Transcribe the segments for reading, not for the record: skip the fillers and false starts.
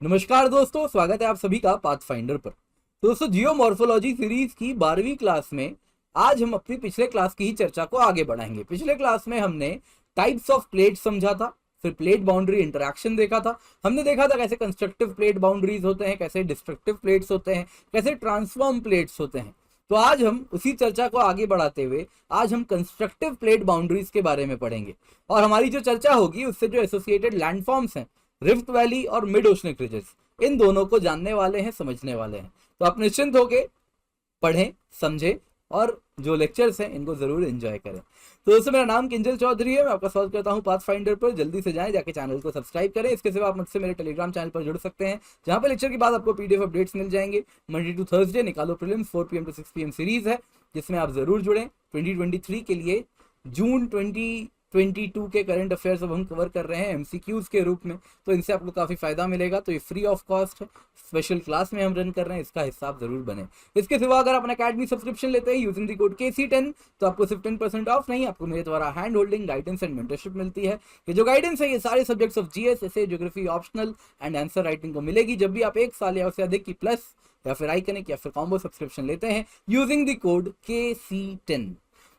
नमस्कार दोस्तों, स्वागत है आप सभी का पाथफाइंडर पर। तो दोस्तों, जियोमॉर्फोलॉजी सीरीज की 12वीं क्लास में आज हम अपनी पिछले क्लास की ही चर्चा को आगे बढ़ाएंगे। पिछले क्लास में हमने टाइप्स ऑफ प्लेट समझा था, फिर प्लेट बाउंड्री इंटरैक्शन देखा था। हमने देखा था कैसे कंस्ट्रक्टिव प्लेट बाउंड्रीज होते हैं, कैसे डिस्ट्रक्टिव प्लेट्स होते हैं, कैसे ट्रांसफॉर्म प्लेट्स होते हैं। तो आज हम उसी चर्चा को आगे बढ़ाते हुए आज हम कंस्ट्रक्टिव प्लेट बाउंड्रीज के बारे में पढ़ेंगे। और हमारी जो चर्चा होगी उससे जो एसोसिएटेड लैंडफॉर्म्स हैं, रिफ्ट वैली और मिड ओशनिक रिजेस, इन दोनों को जानने वाले हैं, समझने वाले हैं। तो आप निश्चिंत होके पढ़ें, समझें और जो लेक्चर्स हैं इनको जरूर एंजॉय करें। तो दोस्तों, मेरा नाम किंजल चौधरी है, मैं आपका स्वागत करता हूं पाथफाइंडर पर। जल्दी से जाएं, जाके चैनल को सब्सक्राइब करें। इसके सिवा आप मुझसे मेरे टेलीग्राम चैनल पर जुड़ सकते हैं, जहां पर लेक्चर के बाद आपको पीडीएफ अपडेट्स मिल जाएंगे। मंडे टू थर्सडे निकालो prelims 4 PM to 6 PM series है, जिसमें आप जरूर जुड़ें। 2023 के लिए जून 2022 के करंट अफेयर्स अब हम कवर कर रहे हैं एमसीक्यूज के रूप में, तो इनसे आपको काफी फायदा मिलेगा। तो ये फ्री ऑफ कॉस्ट है, स्पेशल क्लास में हम रन कर रहे हैं, इसका हिस्सा आप जरूर बने। इसके सिवा अगर आप अपना अकेडमी सब्सक्रिप्शन लेते हैं यूजिंग द कोड KC10, तो आपको सिर्फ 10% ऑफ नहीं, आपको मेरे द्वारा hand holding, guidance and mentorship मिलती है। ये जो गाइडेंस है ये सारे subjects of GS, SA, geography, optional and answer writing को मिलेगी जब भी आप 1 साल या उससे अधिक की प्लस या फिर आइकनिक या फिर कॉम्बो सब्सक्रिप्शन लेते हैं यूजिंग द कोड KC10।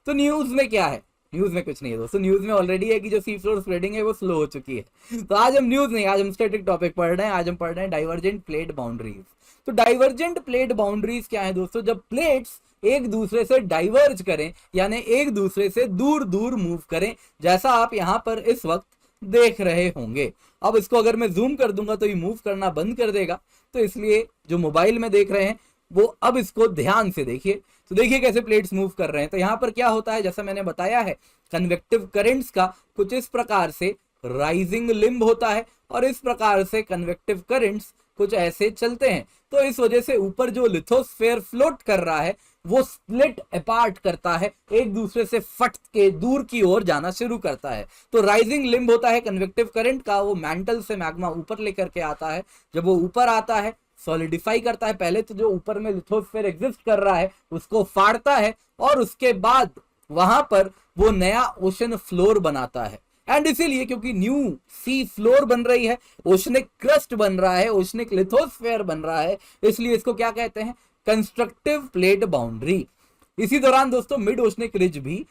तो न्यूज में क्या है? न्यूज में कुछ नहीं है दोस्तों। न्यूज में ऑलरेडी है कि जो सी फ्लोर स्प्रेडिंग है वो स्लो हो चुकी है। तो आज हम न्यूज नहीं, आज हम स्टैटिक टॉपिक पढ़ रहे हैं। आज हम पढ़ रहे हैं डाइवर्जेंट प्लेट बाउंड्रीज। तो डाइवर्जेंट प्लेट बाउंड्रीज क्या है दोस्तों? जब प्लेट्स एक दूसरे से डाइवर्ज करें, यानी एक दूसरे से दूर दूर मूव करें, जैसा आप यहां पर इस वक्त देख रहे होंगे। अब इसको अगर मैं जूम कर दूंगा तो ये मूव करना बंद कर देगा, तो इसलिए जो मोबाइल में देख रहे हैं वो अब इसको ध्यान से देखिए। तो देखिए कैसे प्लेट्स मूव कर रहे हैं। तो यहां पर क्या होता है, जैसा मैंने बताया है, कन्वेक्टिव करंट्स का कुछ इस प्रकार से राइजिंग लिम्ब होता है और इस प्रकार से कन्वेक्टिव करंट्स कुछ ऐसे चलते हैं। तो इस वजह से ऊपर जो लिथोस्फेयर फ्लोट कर रहा है वो स्प्लिट अपार्ट करता है, एक दूसरे से फट के दूर की ओर जाना शुरू करता है। तो राइजिंग लिम्ब होता है कन्वेक्टिव करंट का, वो मैंटल से मैग्मा ऊपर लेकर के आता है। जब वो ऊपर आता है सॉलिडिफाई करता है, पहले तो जो ऊपर में लिथोस्फेयर एग्जिस्ट कर रहा है उसको फाड़ता है और उसके बाद वहां पर वो नया ओशन फ्लोर बनाता है। एंड इसीलिए क्योंकि न्यू सी फ्लोर बन रही है, ओशनिक क्रस्ट बन रहा है, ओशनिक लिथोस्फेयर बन रहा है, इसलिए इसको क्या कहते हैं? Constructive plate boundary. इसी दौरान दोस्तों मिड ओशनिक रिज भी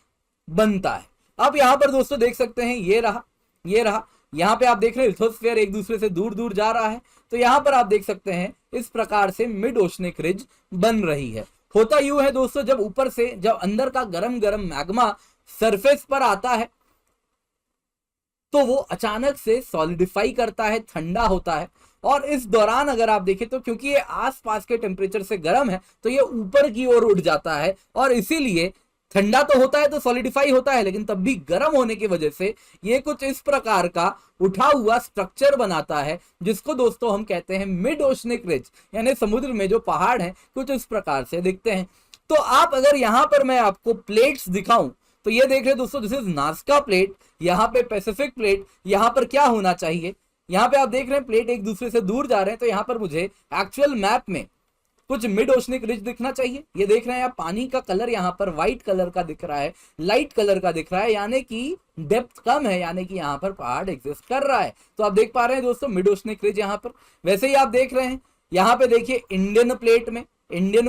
बनता है। अब यहां पर दोस्तों देख सकते हैं, ये रहा, ये रहा। यहां पे आप देख रहे हैं लिथोस्फेयर एक दूसरे से दूर दूर जा रहा है। तो यहां पर आप देख सकते हैं इस प्रकार से मिड ओशनिक रिज बन रही है। होता यूं है दोस्तों, जब ऊपर से जब अंदर का गरम गरम मैग्मा सरफेस पर आता है तो वो अचानक से सॉलिडिफाई करता है, ठंडा होता है। और इस दौरान अगर आप देखें तो क्योंकि ये आसपास के टेम्परेचर से गर्म है तो ये ऊपर की ओर उठ जाता है और इसीलिए ठंडा तो होता है तो सॉलिडिफाई होता है, लेकिन तब भी गर्म होने की वजह से ये कुछ इस प्रकार का उठा हुआ स्ट्रक्चर बनाता है, जिसको दोस्तों हम कहते हैं मिड ओशनिक रिज, यानी समुद्र में जो पहाड़ हैं कुछ इस प्रकार से दिखते हैं। तो आप अगर यहां पर मैं आपको प्लेट्स दिखाऊं तो ये देख रहे दोस्तों, दिस इज नाज़का प्लेट, यहाँ पे पैसिफिक प्लेट। यहाँ पर क्या होना चाहिए, यहाँ पे आप देख रहे हैं प्लेट एक दूसरे से दूर जा रहे हैं, तो यहाँ पर मुझे एक्चुअल मैप में कुछ मिड ओशनिक रिज दिखना चाहिए। ये देख रहे हैं आप, पानी का कलर यहाँ पर व्हाइट कलर का दिख रहा है, लाइट कलर का दिख रहा है, यानी कि डेप्थ कम है, यानी कि यहाँ पर पहाड़ एग्जिस्ट कर रहा है। तो आप देख पा रहे हैं दोस्तों मिड ओशनिक रिज यहाँ पर। वैसे ही आप देख रहे हैं यहाँ पे, देखिए इंडियन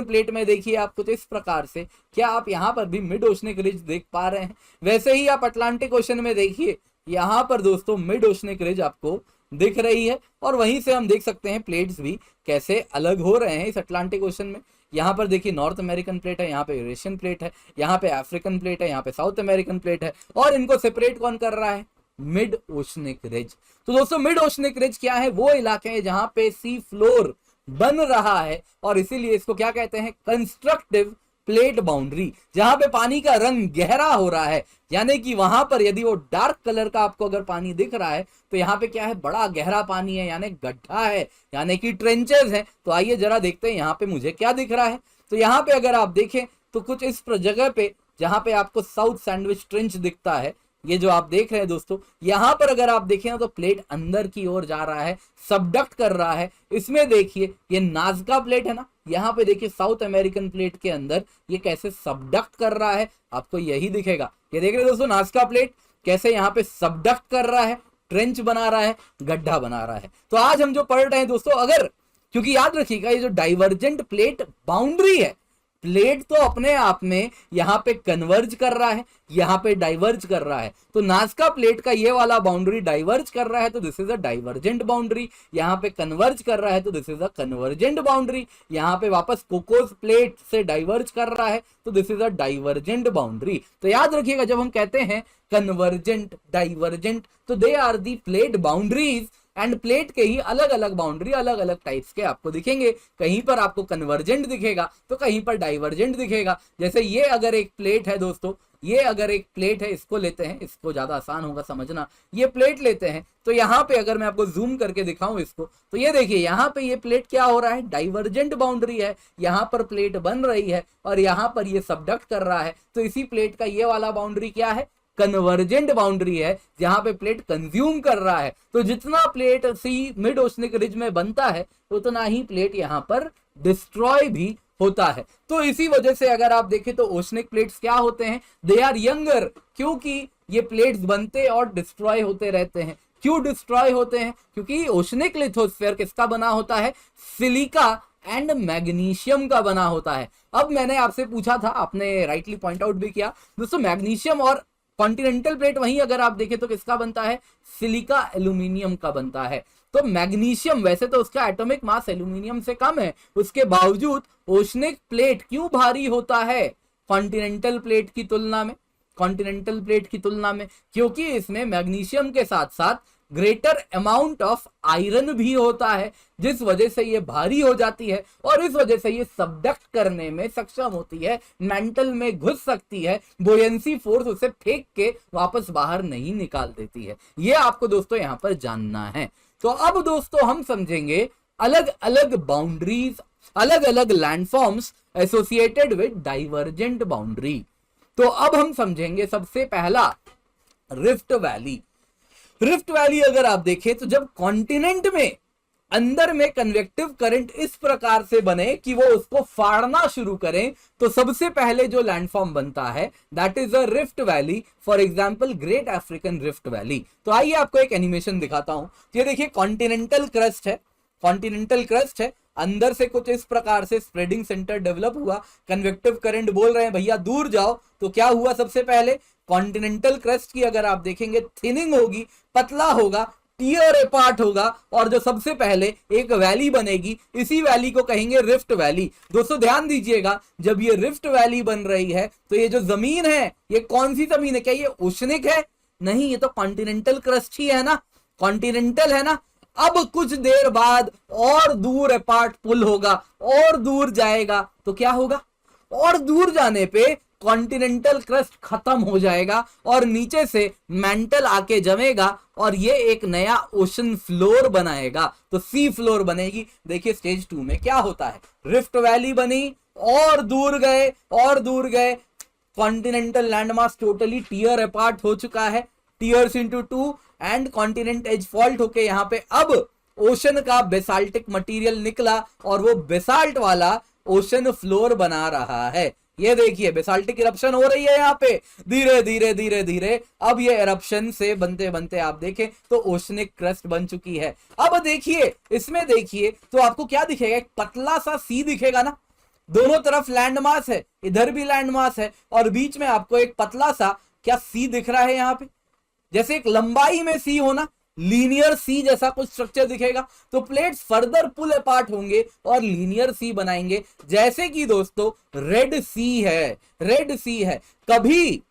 प्लेट में देखिए आप कुछ इस प्रकार से, क्या आप यहाँ पर भी मिड ओशनिक रिज देख पा रहे हैं? वैसे ही आप अटलांटिक ओशन में देखिए, यहाँ पर दोस्तों मिड ओशनिक रिज आपको दिख रही है। और वहीं से हम देख सकते हैं प्लेट्स भी कैसे अलग हो रहे हैं इस अटलांटिक ओशन में। यहाँ पर देखिए नॉर्थ अमेरिकन प्लेट है, यहाँ पे यूरेशियन प्लेट है, यहाँ पे अफ्रीकन प्लेट है, यहाँ पे साउथ अमेरिकन प्लेट है, और इनको सेपरेट कौन कर रहा है? Mid oceanic ridge. तो दोस्तों मिड ओशनिक रिज क्या है? वो इलाके हैं जहां पे सी फ्लोर बन रहा है और इसीलिए इसको क्या कहते हैं? Constructive plate boundary. जहां पे पानी का रंग गहरा हो रहा है, यानी कि वहां पर यदि वो डार्क कलर का आपको अगर पानी दिख रहा है तो यहाँ पे क्या है? बड़ा गहरा पानी है, यानी गड्ढा है, यानी कि ट्रेंचेस है। तो आइए जरा देखते हैं यहाँ पे मुझे क्या दिख रहा है। तो यहाँ पे अगर आप देखें तो कुछ इस जगह पे जहां पे आपको साउथ सैंडविच ट्रेंच दिखता है, ये जो आप देख रहे हैं दोस्तों, यहां पर अगर आप देखें तो प्लेट अंदर की ओर जा रहा है, सबडक्ट कर रहा है। इसमें देखिए ये नाज़का प्लेट है ना, यहां पे देखिए साउथ अमेरिकन प्लेट के अंदर ये कैसे सबडक्ट कर रहा है, आपको यही दिखेगा। ये देख रहे हैं दोस्तों नाज़का प्लेट कैसे यहाँ पे सबडक्ट कर रहा है, ट्रेंच बना रहा है, गड्ढा बना रहा है। तो आज हम जो पढ़ रहे हैं दोस्तों, अगर, क्योंकि याद रखिएगा ये जो डाइवर्जेंट प्लेट बाउंड्री है, प्लेट तो अपने आप में यहां पे कन्वर्ज कर रहा है, यहां पे डाइवर्ज कर रहा है। तो नाज़का प्लेट का ये वाला बाउंड्री डाइवर्ज कर रहा है तो this is a divergent boundary, यहां पे कन्वर्ज कर रहा है तो this is a convergent boundary, यहां पे वापस कोकोस प्लेट से डाइवर्ज कर रहा है तो this is a divergent boundary. तो याद रखिएगा जब हम कहते हैं कन्वर्जेंट, डाइवर्जेंट, तो they are the plate boundaries, and plate के ही अलग अलग बाउंड्री अलग अलग टाइप्स के आपको दिखेंगे। कहीं पर आपको कन्वर्जेंट दिखेगा तो कहीं पर डाइवर्जेंट दिखेगा। जैसे ये अगर एक प्लेट है दोस्तों, ये अगर एक प्लेट है, इसको लेते हैं, इसको ज्यादा आसान होगा समझना, ये प्लेट लेते हैं तो यहाँ पे अगर मैं आपको जूम करके दिखाऊं इसको, तो ये देखिए यहाँ पे ये प्लेट क्या हो रहा है, डाइवर्जेंट बाउंड्री है, यहाँ पर प्लेट बन रही है और यहाँ पर ये सबडक्ट कर रहा है। तो इसी प्लेट का ये वाला बाउंड्री क्या है, कन्वर्जेंट बाउंड्री है, जहां पे प्लेट कंज्यूम कर रहा है। तो जितना प्लेट सी मिड ओशनिक रिज में बनता है उतना ही प्लेट यहां पर डिस्ट्रॉय भी होता है। तो इसी वजह से अगर आप देखें तो ओशनिक प्लेट्स क्या होते हैं, दे आर यंगर, क्योंकि ये प्लेट्स बनते और डिस्ट्रॉय होते रहते हैं। क्यों डिस्ट्रॉय होते हैं, क्योंकि ओशनिक लिथोस्फीयर किसका बना होता है, सिलिका एंड मैग्नीशियम का बना होता है। अब मैंने आपसे पूछा था, आपने राइटली पॉइंट आउट भी किया दोस्तों, मैग्नीशियम और कॉन्टिनेंटल प्लेट वहीं अगर आप देखें तो किसका बनता है, सिलिका एल्यूमिनियम का बनता है। तो मैग्नीशियम, वैसे तो उसका एटॉमिक मास एल्यूमिनियम से कम है, उसके बावजूद ओशनिक प्लेट क्यों भारी होता है कॉन्टिनेंटल प्लेट की तुलना में, कॉन्टिनेंटल प्लेट की तुलना में, क्योंकि इसमें मैग्नीशियम के साथ साथ ग्रेटर अमाउंट ऑफ आयरन भी होता है, जिस वजह से ये भारी हो जाती है और इस वजह से ये सबडक्ट करने में सक्षम होती है, मेंटल में घुस सकती है, बोयंसी फोर्स उसे फेंक के वापस बाहर नहीं निकाल देती है। ये आपको दोस्तों यहां पर जानना है। तो अब दोस्तों हम समझेंगे अलग अलग बाउंड्रीज, अलग अलग landforms associated with divergent boundary. तो अब हम समझेंगे सबसे पहला रिफ्ट वैली। रिफ्ट वैली अगर आप देखें तो जब कॉन्टिनेंट में अंदर में कन्वेक्टिव करंट इस प्रकार से बने कि वो उसको फाड़ना शुरू करें, तो सबसे पहले जो लैंडफॉर्म बनता है that is a rift valley, for example great African rift valley. तो आइए आपको एक एनिमेशन दिखाता हूं। ये देखिए कॉन्टिनेंटल क्रस्ट है, कॉन्टिनेंटल क्रस्ट है, अंदर से कुछ इस प्रकार से स्प्रेडिंग सेंटर डेवलप हुआ, कन्वेक्टिव करंट बोल रहे हैं भैया दूर जाओ, तो क्या हुआ, सबसे पहले कॉन्टिनेंटल क्रस्ट की अगर आप देखेंगे थिनिंग होगी, पतला होगा, टीयर अपार्ट होगा, और जो सबसे पहले एक वैली बनेगी, इसी वैली को कहेंगे रिफ्ट वैली। दोस्तों ध्यान दीजिएगा, जब ये रिफ्ट वैली बन रही है तो ये जो जमीन है ये कौन सी जमीन है, क्या ये ओशनिक है, नहीं, ये तो कॉन्टिनेंटल क्रस्ट ही है ना, कॉन्टिनेंटल है ना। अब कुछ देर बाद और दूर अपार्ट पुल होगा और दूर जाएगा, तो क्या होगा, और दूर जाने पे कॉन्टिनेंटल क्रस्ट खत्म हो जाएगा और नीचे से मेंटल आके जमेगा और ये एक नया ओशन फ्लोर बनाएगा, तो सी फ्लोर बनेगी। देखिए स्टेज 2 में क्या होता है, रिफ्ट वैली बनी और दूर गए और दूर गए, continental landmass totally tear apart हो चुका है, tears into 2 and continent edge fault होके यहाँ पे अब ओशन का बेसाल्टिक मटेरियल निकला और वो बेसाल्ट वाला ओशन फ्लोर बना रहा है। ये देखिए बेसाल्टिक इरप्शन हो रही है यहाँ पे, धीरे धीरे धीरे धीरे अब ये इरप्शन से बनते बनते आप देखें तो ओशनिक क्रस्ट बन चुकी है। अब देखिए इसमें देखिए तो आपको क्या दिखेगा, एक पतला सा सी दिखेगा ना, दोनों तरफ लैंड मास है, इधर भी लैंड मास है और बीच में आपको एक पतला सा क्या सी दिख रहा है यहाँ पे, जैसे एक लंबाई में सी होना, लीनियर सी जैसा कुछ स्ट्रक्चर दिखेगा। तो प्लेट्स फर्दर पुल अपार्ट होंगे और लीनियर सी बनाएंगे, जैसे कि दोस्तों रेड सी है, रेड सी है। कभी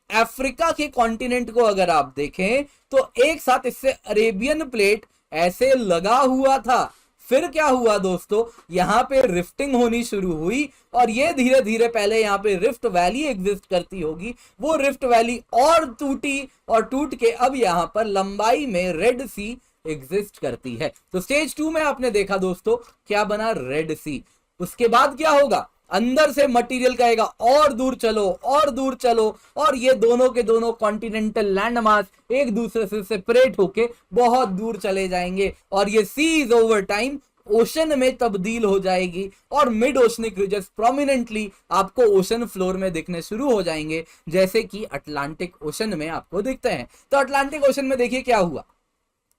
अफ्रीका के कॉन्टिनेंट को अगर आप देखें तो एक साथ इससे अरेबियन प्लेट ऐसे लगा हुआ था, फिर क्या हुआ दोस्तों, यहां पे रिफ्टिंग होनी शुरू हुई और ये धीरे धीरे, पहले यहां पे रिफ्ट वैली एग्जिस्ट करती होगी, वो रिफ्ट वैली और टूटी और टूट के अब यहां पर लंबाई में रेड सी एग्जिस्ट करती है। तो स्टेज 2 में आपने देखा दोस्तों क्या बना, रेड सी। उसके बाद क्या होगा, अंदर से मटेरियल कहेगा और दूर चलो और दूर चलो, और ये दोनों के दोनों कॉन्टिनेंटल लैंडमास एक दूसरे से सेपरेट होके बहुत दूर चले जाएंगे और ये सी इज ओवर टाइम ओशन में तब्दील हो जाएगी और मिड ओशनिक रिजेस प्रोमिनेंटली आपको ओशन फ्लोर में दिखने शुरू हो जाएंगे, जैसे कि अटलांटिक ओशन में आपको दिखते हैं। तो अटलांटिक ओशन में देखिए क्या हुआ,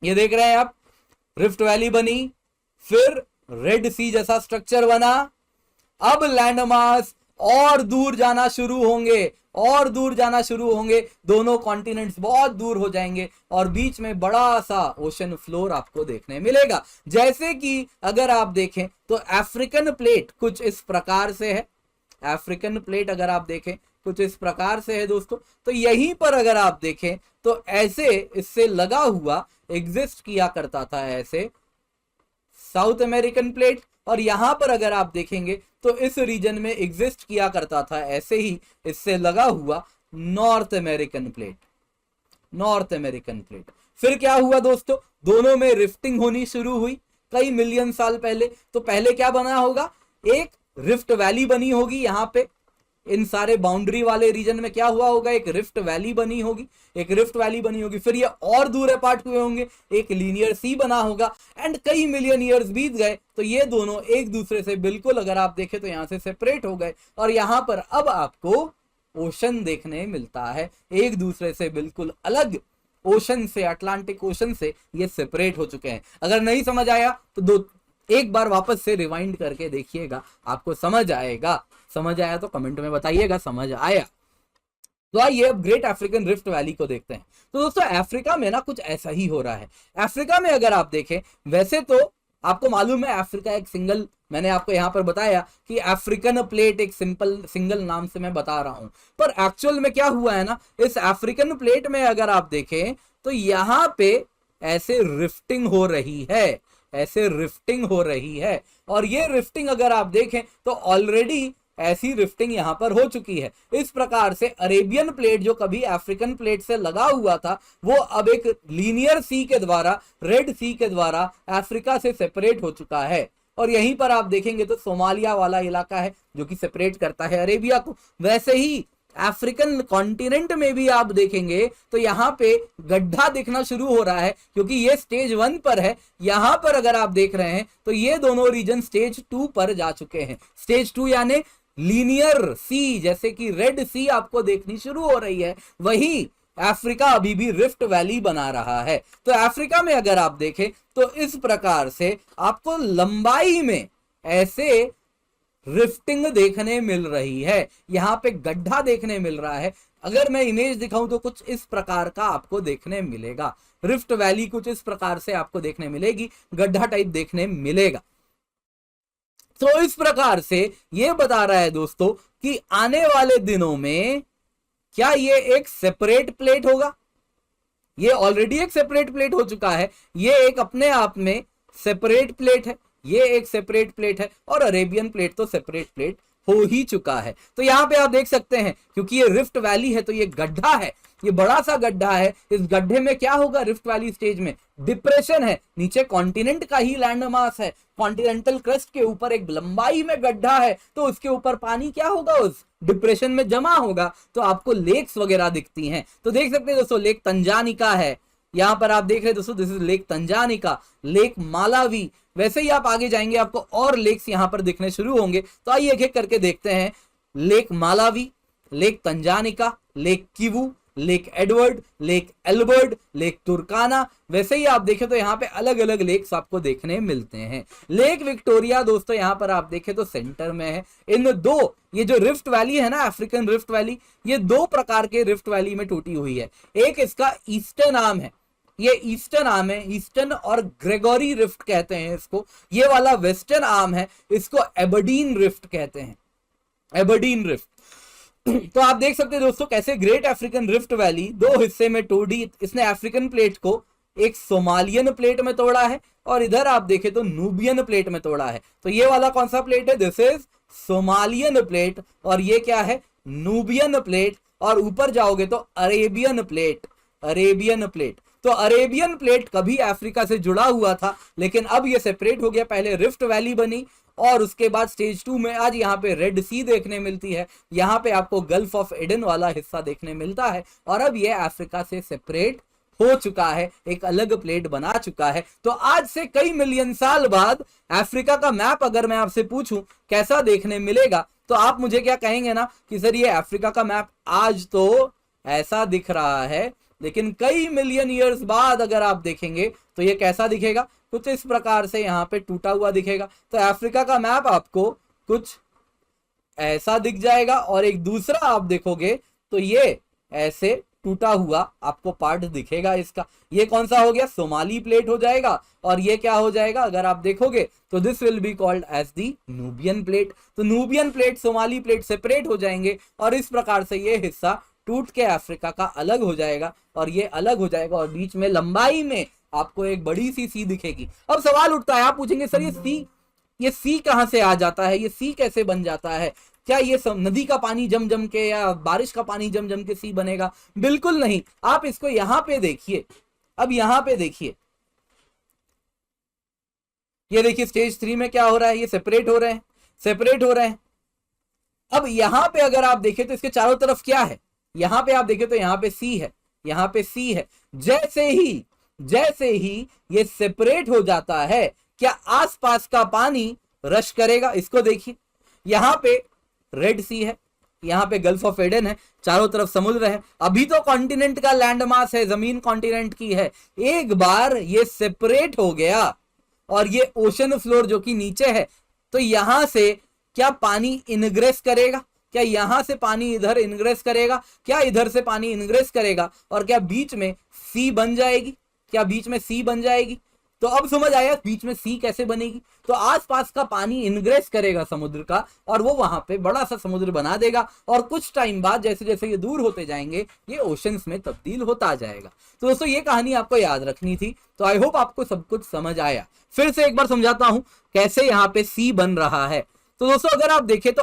ये देख रहे हैं आप, रिफ्ट वैली बनी, फिर रेड सी जैसा स्ट्रक्चर बना। अब लैंड मास और दूर जाना शुरू होंगे, और दूर जाना शुरू होंगे, दोनों कॉन्टिनेंट्स बहुत दूर हो जाएंगे और बीच में बड़ा सा ओशन फ्लोर आपको देखने मिलेगा। जैसे कि अगर आप देखें तो अफ्रीकन प्लेट कुछ इस प्रकार से है, अफ्रीकन प्लेट अगर आप देखें कुछ इस प्रकार से है दोस्तों। तो यहीं पर अगर आप देखें तो ऐसे इससे लगा हुआ एग्जिस्ट किया करता था ऐसे साउथ अमेरिकन प्लेट, और यहां पर अगर आप देखेंगे तो इस रीजन में एग्जिस्ट किया करता था ऐसे ही इससे लगा हुआ north American plate, north American plate. फिर क्या हुआ दोस्तों, दोनों में रिफ्टिंग होनी शुरू हुई कई मिलियन साल पहले। तो पहले क्या बना होगा, एक रिफ्ट वैली बनी होगी, यहां पे इन सारे बाउंड्री वाले रीजन में क्या हुआ होगा, एक रिफ्ट वैली बनी होगी, एक रिफ्ट वैली बनी होगी। फिर ये और दूर अपार्ट हुए होंगे, एक लीनियर सी बना होगा, एंड कई मिलियन ईयर्स बीत गए तो ये दोनों एक दूसरे से बिल्कुल अगर आप देखें तो यहां से सेपरेट हो गए, और यहां पर अब आपको ओशन देखने मिलता है, एक दूसरे से बिल्कुल अलग ओशन से, अटलांटिक ओशन से ये सेपरेट हो चुके हैं। अगर नहीं समझ आया तो एक बार वापस से रिवाइंड करके देखिएगा, आपको समझ आएगा। समझ आया तो कमेंट में बताइएगा समझ आया। तो आइए अब ग्रेट अफ्रीकन रिफ्ट वैली को देखते हैं। तो दोस्तों अफ्रीका में ना कुछ ऐसा ही हो रहा है। अफ्रीका में अगर आप देखें, वैसे तो आपको मालूम है अफ्रीका एक सिंगल, मैंने आपको यहां पर बताया कि अफ्रीकन प्लेट एक सिंगल नाम से मैं बता रहा हूं, पर एक्चुअल में क्या हुआ है ना, इस अफ्रीकन प्लेट में अगर आप देखें तो यहां पे ऐसे रिफ्टिंग हो रही है, ऐसे रिफ्टिंग हो रही है। और ये रिफ्टिंग अगर आप देखें तो ऑलरेडी ऐसी रिफ्टिंग यहां पर हो चुकी है। इस प्रकार से अरेबियन प्लेट जो कभी अफ्रीकन प्लेट से लगा हुआ था, वो अब एक लीनियर सी के द्वारा, रेड सी के द्वारा अफ्रीका से सेपरेट हो चुका है। और यहीं पर आप देखेंगे तो सोमालिया वाला इलाका है जो कि सेपरेट करता है अरेबिया को। वैसे ही अफ्रीकन कॉन्टिनेंट में भी आप देखेंगे तो यहाँ पे गड्ढा दिखना शुरू हो रहा है, क्योंकि ये स्टेज 1 पर है। यहां पर अगर आप देख रहे हैं तो ये दोनों रीजन स्टेज 2 पर जा चुके हैं। स्टेज 2 यानी लीनियर सी, जैसे कि रेड सी आपको देखनी शुरू हो रही है, वही अफ्रीका अभी भी रिफ्ट वैली बना रहा है। तो अफ्रीका में अगर आप देखें तो इस प्रकार से आपको लंबाई में ऐसे रिफ्टिंग देखने मिल रही है, यहां पे गड्ढा देखने मिल रहा है। अगर मैं इमेज दिखाऊं तो कुछ इस प्रकार का आपको देखने मिलेगा, रिफ्ट वैली कुछ इस प्रकार से आपको देखने मिलेगी, गड्ढा टाइप देखने मिलेगा। तो इस प्रकार से ये बता रहा है दोस्तों कि आने वाले दिनों में क्या ये एक सेपरेट प्लेट होगा, ये ऑलरेडी एक सेपरेट प्लेट हो चुका है, ये एक अपने आप में सेपरेट प्लेट है, ये एक सेपरेट प्लेट है, और अरेबियन प्लेट तो सेपरेट प्लेट हो ही चुका है। तो यहां पे आप देख सकते हैं, क्योंकि ये रिफ्ट वैली है तो ये गड्ढा है, ये बड़ा सा गड्ढा है। इस गड्ढे में क्या होगा, रिफ्ट वैली स्टेज में डिप्रेशन है, नीचे कॉन्टिनेंट का ही लैंड मास है, कॉन्टिनेंटल क्रस्ट के ऊपर एक लंबाई में गड्ढा है, तो उसके ऊपर पानी क्या होगा, उस डिप्रेशन में जमा होगा, तो आपको लेक्स वगैरह दिखती हैं। तो देख सकते हैं दोस्तों, लेक तंजानिका है, यहां पर आप देख रहे हैं दोस्तों, this is lake Tanganyika, lake Malawi. वैसे ही आप आगे जाएंगे आपको और लेक्स यहां पर दिखने शुरू होंगे। तो आइए एक एक करके देखते हैं, lake Malawi, lake Tanganyika, lake Kivu, lake Edward, lake Albert, lake Turkana. वैसे ही आप देखें तो यहाँ पे अलग अलग लेक्स आपको देखने मिलते हैं। लेक विक्टोरिया दोस्तों यहाँ पर आप देखें तो सेंटर में है। इन दो, ये जो रिफ्ट वैली है ना, अफ्रीकन रिफ्ट वैली, ये दो प्रकार के रिफ्ट वैली में टूटी हुई है। एक इसका ईस्टर्न आर्म है, ये ईस्टर्न आर्म है, ईस्टर्न और ग्रेगोरी रिफ्ट कहते हैं इसको। ये वाला वेस्टर्न आर्म है, इसको एबरडीन रिफ्ट कहते हैं, एबरडीन रिफ्ट। तो आप देख सकते हैं दोस्तों कैसे ग्रेट अफ्रीकन रिफ्ट वैली दो हिस्से में टूटी। इसने अफ्रीकन प्लेट को एक सोमालियन प्लेट में तोड़ा है, और इधर आप देखें तो नूबियन प्लेट में तोड़ा है। तो ये वाला कौन सा प्लेट है, दिस इज सोमालियन प्लेट, और ये क्या है, नूबियन प्लेट। और ऊपर जाओगे तो अरेबियन प्लेट, अरेबियन प्लेट। तो अरेबियन प्लेट कभी अफ्रीका से जुड़ा हुआ था, लेकिन अब ये सेपरेट हो गया। पहले रिफ्ट वैली बनी, और उसके बाद स्टेज 2 में आज यहाँ पे रेड सी देखने मिलती है, यहाँ पे आपको गल्फ ऑफ एडन वाला हिस्सा देखने मिलता है, और अब ये अफ्रीका से सेपरेट हो चुका है, एक अलग प्लेट बना चुका है। तो आज से कई मिलियन साल बाद अफ्रीका का मैप अगर मैं आपसे पूछूं कैसा देखने मिलेगा, तो आप मुझे क्या कहेंगे ना कि सर ये अफ्रीका का मैप आज तो ऐसा दिख रहा है लेकिन कई मिलियन ईयर्स बाद अगर आप देखेंगे तो ये कैसा दिखेगा, कुछ इस प्रकार से यहाँ पे टूटा हुआ दिखेगा। तो अफ्रीका का मैप आपको कुछ ऐसा दिख जाएगा, और एक दूसरा आप देखोगे तो ये ऐसे टूटा हुआ आपको पार्ट दिखेगा इसका। ये कौन सा हो गया, सोमाली प्लेट हो जाएगा, और ये क्या हो जाएगा अगर आप देखोगे तो this will be called as the Nubian plate. तो Nubian plate Somali plate separate हो जाएंगे, और इस प्रकार से ये हिस्सा टूट के अफ्रीका का अलग हो जाएगा, और ये अलग हो जाएगा, और बीच में लंबाई में आपको एक बड़ी सी सी दिखेगी। अब सवाल उठता है, आप पूछेंगे सर ये सी कहां से आ जाता है, ये सी कैसे बन जाता है, क्या ये सब नदी का पानी जम जम के या बारिश का पानी जम जम के सी बनेगा? बिल्कुल नहीं। आप इसको यहां पे देखिए, अब यहां पे देखिए, ये देखिए स्टेज 3 में क्या हो रहा है, ये सेपरेट हो रहे हैं, सेपरेट हो रहे हैं। अब यहां पे अगर आप देखें तो इसके चारों तरफ क्या है, यहां पे आप देखें तो यहां पे सी है, यहां पे सी है। जैसे ही ये सेपरेट हो जाता है, क्या आसपास का पानी रश करेगा? इसको देखिए, यहां पे रेड सी है, यहां पे गल्फ ऑफ एडन है, चारों तरफ समुद्र है। अभी तो कॉन्टिनेंट का लैंड मास है, जमीन कॉन्टिनेंट की है। एक बार ये सेपरेट हो गया और ये ओशन फ्लोर जो कि नीचे है, तो यहां से क्या पानी इनग्रेस करेगा? क्या यहां से पानी इधर इनग्रेस करेगा? क्या इधर से पानी इनग्रेस करेगा? और क्या बीच में सी बन जाएगी? क्या बीच में सी बन जाएगी? तो अब समझ आया बीच में सी कैसे बनेगी। तो आसपास का पानी इनग्रेस करेगा समुद्र का, और वो वहां पे बड़ा सा समुद्र बना देगा, और कुछ टाइम बाद जैसे जैसे ये दूर होते जाएंगे ये ओशंस में तब्दील होता जाएगा। तो दोस्तों ये कहानी आपको याद रखनी थी। तो आई होप आपको सब कुछ समझ आया। फिर से एक बार समझाता हूं कैसे यहाँ पे सी बन रहा है। तो दोस्तों अगर आप देखें तो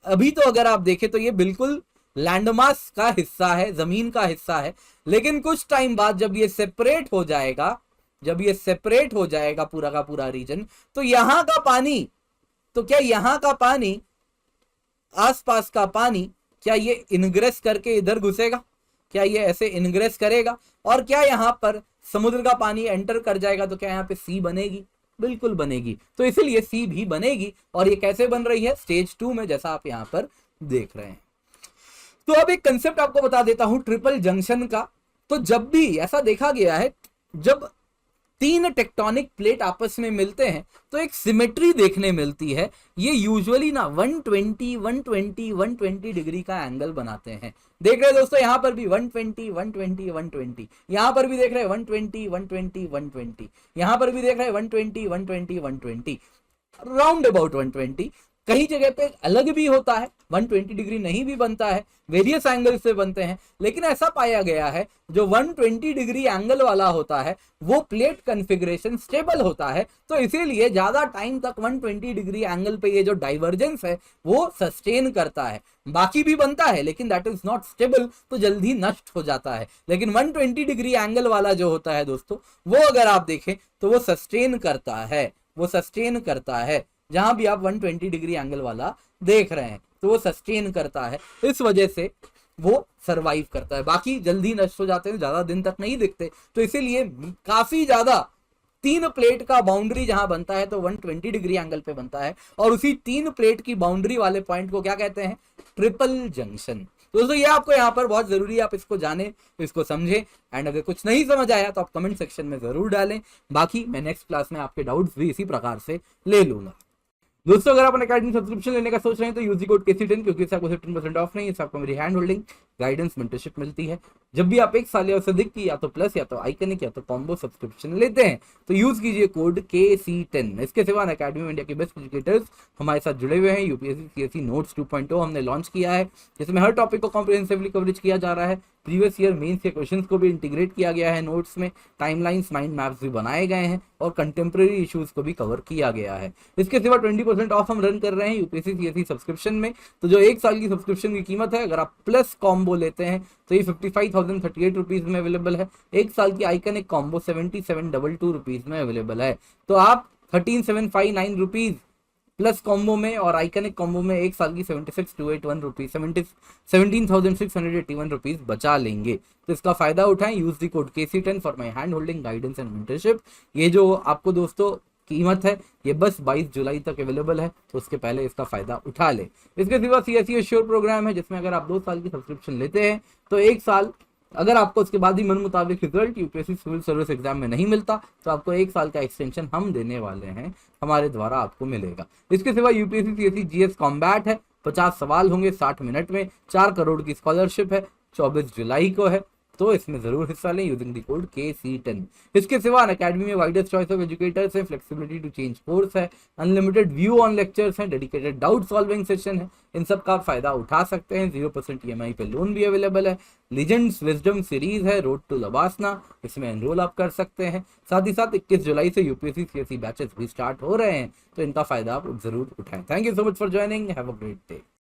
अभी तो अगर आप देखें तो ये बिल्कुल लैंडमास का हिस्सा है, जमीन का हिस्सा है। लेकिन कुछ टाइम बाद जब ये सेपरेट हो जाएगा, जब ये सेपरेट हो जाएगा पूरा का पूरा रीजन, तो यहां का पानी, तो क्या यहां का पानी, आसपास का पानी, क्या ये इनग्रेस करके इधर घुसेगा? क्या ये ऐसे इनग्रेस करेगा? और क्या यहां पर समुद्र का पानी एंटर कर जाएगा? तो क्या यहां पे सी बनेगी? बिल्कुल बनेगी। तो इसीलिए सी भी बनेगी। और ये कैसे बन रही है? स्टेज 2 में, जैसा आप यहां पर देख रहे हैं। तो अब एक कंसेप्ट आपको बता देता हूं ट्रिपल जंक्शन का। तो जब भी ऐसा देखा गया है, जब 3 टेक्टोनिक प्लेट आपस में मिलते हैं तो एक सिमेट्री देखने मिलती है। ये यूजुअली ना 120 डिग्री का एंगल बनाते हैं। देख रहे हैं दोस्तों, यहां पर भी 120, यहां पर भी देख रहे हैं 120, यहां पर भी देख रहे हैं 120, राउंड अबाउट 120। कई जगह पे अलग भी होता है, 120 डिग्री नहीं भी बनता है, वेरियस एंगल से बनते हैं। लेकिन ऐसा पाया गया है जो 120 डिग्री एंगल वाला होता है वो प्लेट कॉन्फ़िगरेशन स्टेबल होता है। तो इसीलिए ज्यादा टाइम तक 120 डिग्री एंगल पे ये जो डाइवर्जेंस है वो सस्टेन करता है। बाकी भी बनता है लेकिन दैट इज नॉट स्टेबल, तो जल्दी नष्ट हो जाता है। लेकिन 120 डिग्री एंगल वाला जो होता है दोस्तों, वो अगर आप देखें तो वो सस्टेन करता है, वो सस्टेन करता है। जहां भी आप 120 डिग्री एंगल वाला देख रहे हैं तो वो सस्टेन करता है, इस वजह से वो सरवाइव करता है। बाकी जल्दी नष्ट हो जाते हैं, ज्यादा दिन तक नहीं दिखते। तो इसीलिए काफी ज्यादा 3 प्लेट का बाउंड्री जहां बनता है तो 120 डिग्री एंगल पे बनता है, और उसी 3 प्लेट की बाउंड्री वाले पॉइंट को क्या कहते हैं? Triple junction. दोस्तों ये आपको यहाँ पर बहुत जरूरी है, आप इसको जाने, इसको समझे। एंड अगर कुछ नहीं समझ आया तो आप कमेंट सेक्शन में जरूर डालें। बाकी मैं नेक्स्ट क्लास में आपके डाउट्स भी इसी प्रकार से ले लूंगा। दोस्तों अगर आप अकेडमी सब्सक्रिप्शन लेने का सोच रहे हैं तो यूजी कोड KC10, क्योंकि इससे आपको 15% ऑफ नहीं, इससे आपको मेरी हैंड होल्डिंग, गाइडेंस, मेंटरशिप मिलती है। जब भी आप 1 साल या उससे अधिक की या तो प्लस या तो आइकनिक या तो कॉम्बो सब्सक्रिप्शन लेते हैं तो यूज कीजिए कोड KC10। इसके सिवा अकेडमी में इंडिया के बेस्ट एजुकेटर्स हमारे साथ जुड़े हुए हैं। यूपीएससी CSE नोट्स 2.0 हमने लॉन्च किया है, जिसमें हर टॉपिक को कॉम्प्रिहेंसिवली कवरेज किया जा रहा है। प्रीवियस ईयर मेंस के क्वेश्चंस को भी इंटीग्रेट किया गया है नोट्स में, टाइमलाइंस, माइंड मैप्स भी बनाए गए हैं, और कंटेम्प्रेरी इश्यूज को भी कवर किया गया है। इसके सिवा 20% ऑफ हम रन कर रहे हैं यूपीएससी CSE सब्सक्रिप्शन में। तो जो 1 साल की सब्सक्रिप्शन की कीमत है, अगर आप प्लस कॉम्बो लेते हैं तो ये 55,038 रुपीज में अवेलेबल है। 1 साल की आइकनिक कॉम्बो 7722 रुपीज में अवेलेबल है। तो आप 13,759 रुपीज प्लस कॉम्बो में और आइकनिक कॉम्बो में 1 साल की 76,281 रुपीज, 17,681 रुपीज बचा लेंगे। तो इसका फायदा उठाएं। Use the code KC10 for my hand holding, guidance and mentorship. ये जो आपको दोस्तों कीमत है ये बस 22 जुलाई तक अवेलेबल है, तो उसके पहले इसका फायदा उठा ले। इसके सिवा CSE श्योर प्रोग्राम है, जिसमें अगर आप 2 साल की सब्सक्रिप्शन लेते हैं तो 1 साल अगर आपको उसके बाद भी मन मुताबिक result UPSC civil service exam में नहीं मिलता तो आपको 1 साल का एक्सटेंशन हम देने वाले हैं, हमारे द्वारा आपको मिलेगा। इसके सिवा यूपीएससी सीएससी जीएस कॉम्बैट है, 50 सवाल होंगे 60 मिनट में, 4 करोड़ की स्कॉलरशिप है, 24 जुलाई को है, तो इसमें जरूर हिस्सा लें यूजिंग द कोड KC10। इसके सिवा अकेडमी में वाइडेस्ट चॉइस ऑफ एजुकेटर्स है, फ्लेक्सिबिलिटी टू चेंज कोर्स है, अनलिमिटेड व्यू ऑन लेक्चर्स हैं, डेडिकेटेड डाउट सॉल्विंग सेशन है, इन सब का आप फायदा उठा सकते हैं। 0% EMI पे लोन भी अवेलेबल है। लीजेंड्स विजडम सीरीज है, रोड टू लबासना, इसमें एनरोल आप कर सकते हैं। साथ ही साथ 21 जुलाई से यूपीएससी सीएससी बैचेस भी स्टार्ट हो रहे हैं, तो इनका फायदा आप जरूर उठाएं। Thank you so much for joining, have a great day.